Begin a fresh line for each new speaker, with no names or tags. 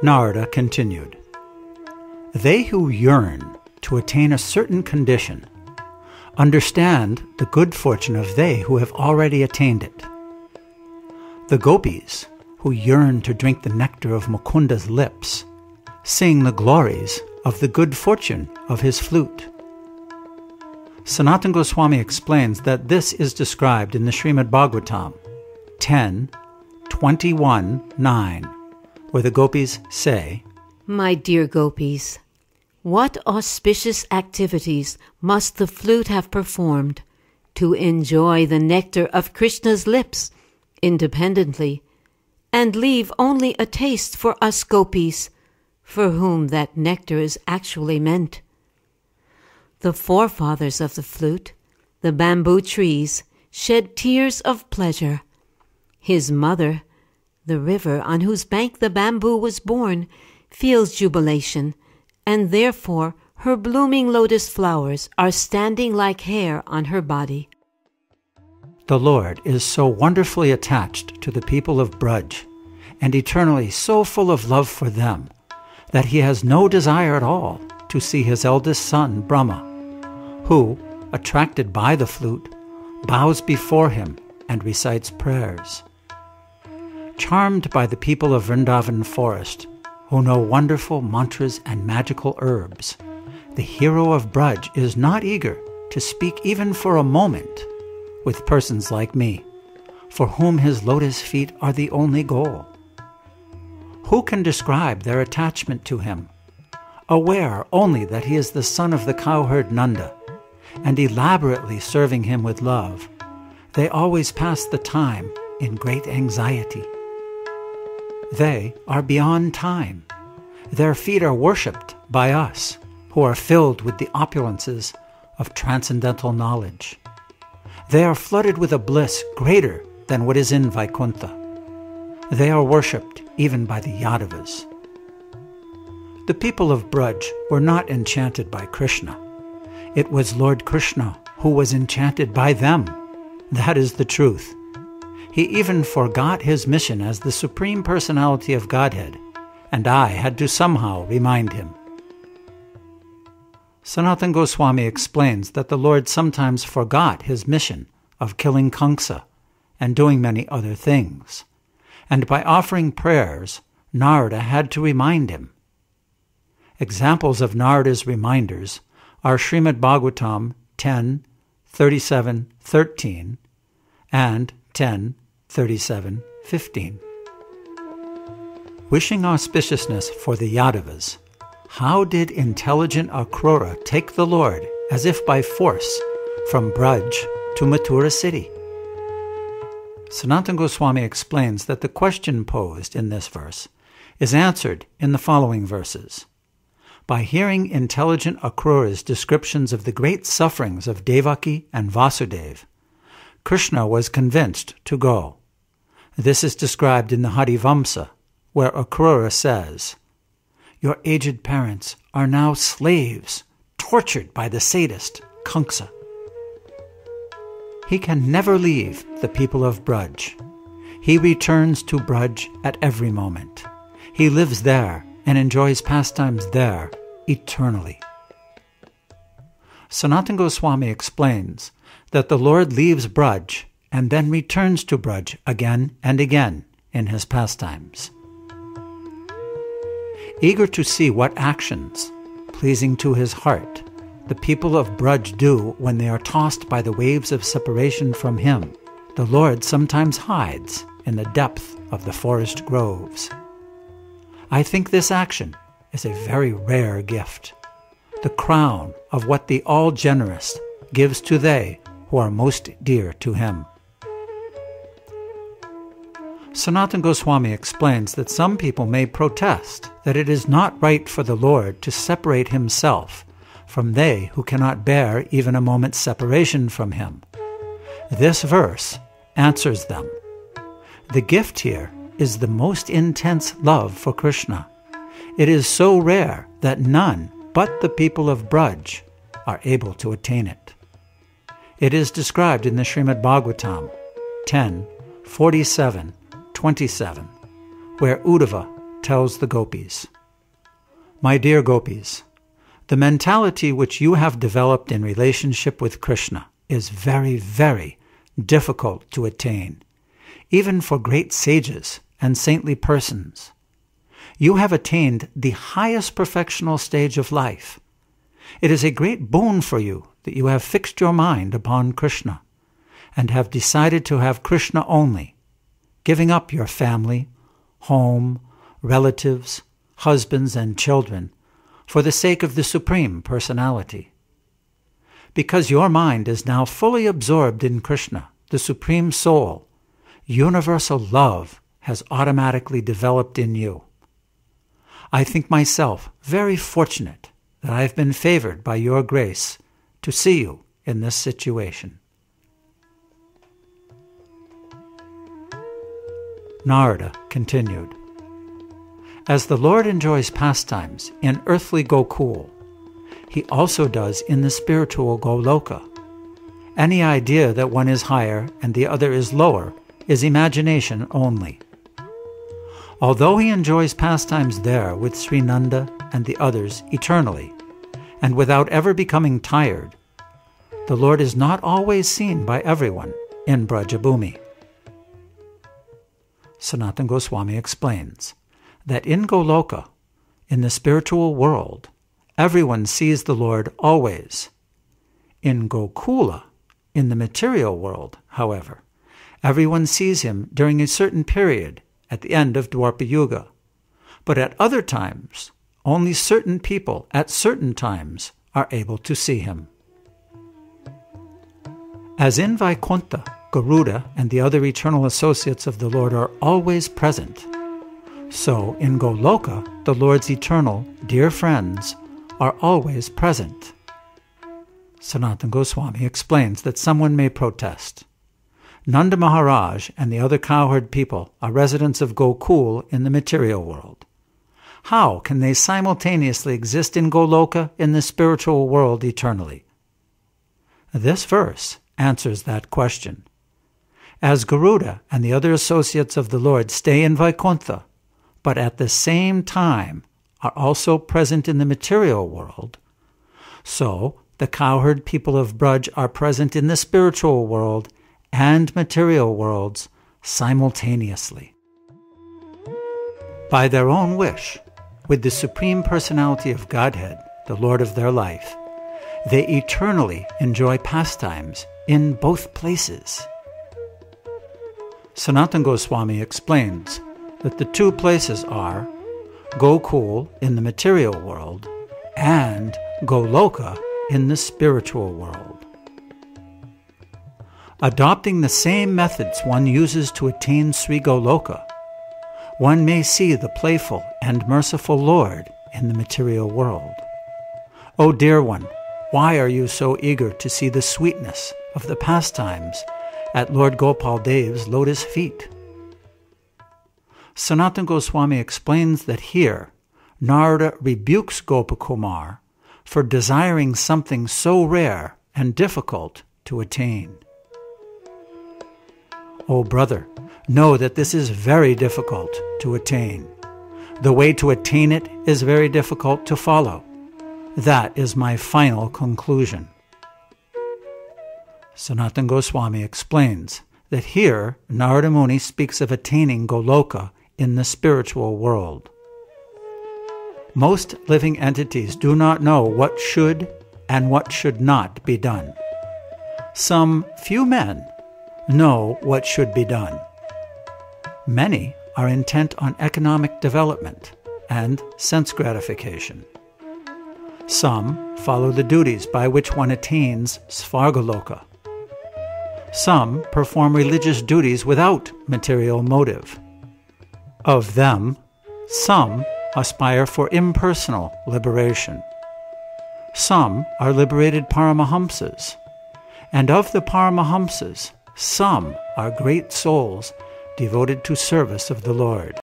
Narada continued, "They who yearn to attain a certain condition understand the good fortune of they who have already attained it. The gopis, who yearn to drink the nectar of Mukunda's lips, sing the glories of the good fortune of his flute." Sanatana Goswami explains that this is described in the Srimad Bhagavatam 10:21-9, where the gopis say,
My dear gopis, what auspicious activities must the flute have performed to enjoy the nectar of Krishna's lips independently and leave only a taste for us gopis, for whom that nectar is actually meant. The forefathers of the flute, the bamboo trees, shed tears of pleasure. His mother, the river on whose bank the bamboo was born, feels jubilation, and therefore her blooming lotus flowers are standing like hair on her body.
"The Lord is so wonderfully attached to the people of Braj, and eternally so full of love for them, that he has no desire at all to see his eldest son, Brahma, who, attracted by the flute, bows before him and recites prayers. Charmed by the people of Vrindavan forest, who know wonderful mantras and magical herbs, the hero of Braj is not eager to speak even for a moment with persons like me, for whom his lotus feet are the only goal. Who can describe their attachment to him, aware only that he is the son of the cowherd Nanda, and elaborately serving him with love? They always pass the time in great anxiety. They are beyond time. Their feet are worshipped by us, who are filled with the opulences of transcendental knowledge. They are flooded with a bliss greater than what is in Vaikuntha. They are worshipped even by the Yadavas. The people of Braj were not enchanted by Krishna. It was Lord Krishna who was enchanted by them. That is the truth. He even forgot his mission as the Supreme Personality of Godhead, and I had to somehow remind him. Sanatana Goswami explains that the Lord sometimes forgot his mission of killing Kamsa and doing many other things, and by offering prayers, Narada had to remind him. Examples of Narada's reminders are Srimad Bhagavatam 10:37-13 and 10:37-15. Wishing auspiciousness for the Yadavas, how did intelligent Akrura take the Lord as if by force from Braj to Mathura city? Sanatana Goswami explains that the question posed in this verse is answered in the following verses. By hearing intelligent Akrura's descriptions of the great sufferings of Devaki and Vasudeva, Krishna was convinced to go. This is described in the Harivamsa, where Akrura says, "Your aged parents are now slaves, tortured by the sadist Kamsa. He can never leave the people of Braj. He returns to Braj at every moment. He lives there and enjoys pastimes there eternally." Sanatana Goswami explains that the Lord leaves Braj and then returns to Braj again and again in his pastimes. Eager to see what actions, pleasing to his heart, the people of Braj do when they are tossed by the waves of separation from him, the Lord sometimes hides in the depth of the forest groves. I think this action is a very rare gift, the crown of what the all-generous gives to they who are most dear to him. Sanatana Goswami explains that some people may protest that it is not right for the Lord to separate himself from they who cannot bear even a moment's separation from him. This verse answers them. The gift here is the most intense love for Krishna. It is so rare that none but the people of Braj are able to attain it. It is described in the Srimad Bhagavatam 10:47-27, where Uddhava tells the gopis, "My dear gopis, the mentality which you have developed in relationship with Krishna is very, very difficult to attain, even for great sages and saintly persons. You have attained the highest perfectional stage of life. It is a great boon for you that you have fixed your mind upon Krishna, and have decided to have Krishna only, giving up your family, home, relatives, husbands, and children for the sake of the Supreme Personality. Because your mind is now fully absorbed in Krishna, the Supreme Soul, universal love has automatically developed in you. I think myself very fortunate that I have been favored by your grace to see you in this situation." Narada continued, "As the Lord enjoys pastimes in earthly Gokul, he also does in the spiritual Goloka. Any idea that one is higher and the other is lower is imagination only. Although he enjoys pastimes there with Sri Nanda and the others eternally, and without ever becoming tired, the Lord is not always seen by everyone in Brajabhumi." Sanatana Goswami explains that in Goloka, in the spiritual world, everyone sees the Lord always. In Gokula, in the material world, however, everyone sees him during a certain period at the end of Dwapara Yuga, but at other times, only certain people at certain times are able to see him. As in Vaikuntha, Garuda and the other eternal associates of the Lord are always present, so in Goloka, the Lord's eternal dear friends are always present. Sanatana Goswami explains that someone may protest. Nanda Maharaj and the other cowherd people are residents of Gokul in the material world. How can they simultaneously exist in Goloka in the spiritual world eternally? This verse answers that question. As Garuda and the other associates of the Lord stay in Vaikuntha, but at the same time are also present in the material world, so the cowherd people of Braj are present in the spiritual world and material worlds simultaneously. By their own wish, with the Supreme Personality of Godhead, the Lord of their life, they eternally enjoy pastimes in both places. Sanatana Goswami explains that the two places are Gokul in the material world and Goloka in the spiritual world. Adopting the same methods one uses to attain Sri Goloka, one may see the playful and merciful Lord in the material world. O dear one, why are you so eager to see the sweetness of the pastimes at Lord Gopal Dev's lotus feet? Sanatana Goswami explains that here Narada rebukes Gopakumar for desiring something so rare and difficult to attain. O brother, know that this is very difficult to attain. The way to attain it is very difficult to follow. That is my final conclusion. Sanatana Goswami explains that here Narada Muni speaks of attaining Goloka in the spiritual world. Most living entities do not know what should and what should not be done. Some few men know what should be done. Many are intent on economic development and sense gratification. Some follow the duties by which one attains Svargaloka. Some perform religious duties without material motive. Of them, some aspire for impersonal liberation. Some are liberated Paramahamsas, and of the Paramahamsas, some are great souls devoted to service of the Lord.